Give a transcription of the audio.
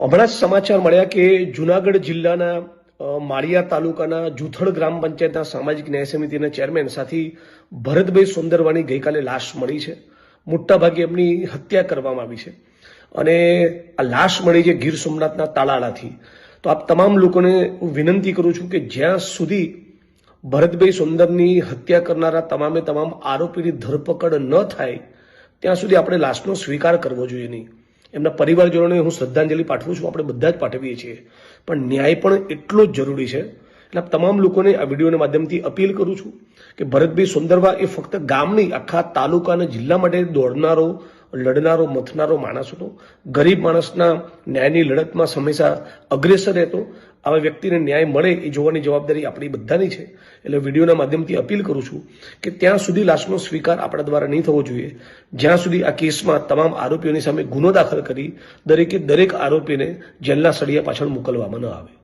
હમણાં જ સમાચાર મળ્યા કે જૂનાગઢ જિલ્લાના માળિયા તાલુકાના જૂથળ ગ્રામ પંચાયતના સામાજિક ન્યાય સમિતિના ચેરમેન સાથી ભરતભાઈ સોંદરવાની ગઈકાલે લાશ મળી છે. મોટાભાગે એમની હત્યા કરવામાં આવી છે અને આ લાશ મળી છે ગીર સોમનાથના તાલાળાથી. તો આપ તમામ લોકોને હું વિનંતી કરું છું કે જ્યાં સુધી ભરતભાઈ સોંદરની હત્યા કરનારા તમામે તમામ આરોપીની ધરપકડ ન થાય ત્યાં સુધી આપણે લાશનો સ્વીકાર કરવો જોઈએ નહીં. એમના પરિવારજનોને હું શ્રદ્ધાંજલિ પાઠવું છું, આપણે બધા જ પાઠવીએ છીએ, પણ ન્યાય પણ એટલો જ જરૂરી છે. એટલે તમામ લોકોને આ વિડીયોના માધ્યમથી અપીલ કરું છું કે ભરતભાઈ સોંદરવા એ ફક્ત ગામ નહીં, આખા તાલુકા અને જિલ્લા માટે દોડનારો, લડનારો, મથનારો માણસ હતો. ગરીબ માણસના ન્યાયની લડતમાં હંમેશા અગ્રેસર રહેતો. આવા વ્યક્તિને ન્યાય મળે એ જોવાની જવાબદારી આપણી બધાની છે. એટલે વિડીયોના માધ્યમથી અપીલ કરું છું કે ત્યાં સુધી લાશનો સ્વીકાર આપણા દ્વારા નહીં થવો જોઈએ જ્યાં સુધી આ કેસમાં તમામ આરોપીઓની સામે ગુનો દાખલ કરી દરેકે દરેક આરોપીને જેલના સળિયા પાછળ મોકલવામાં ન આવે.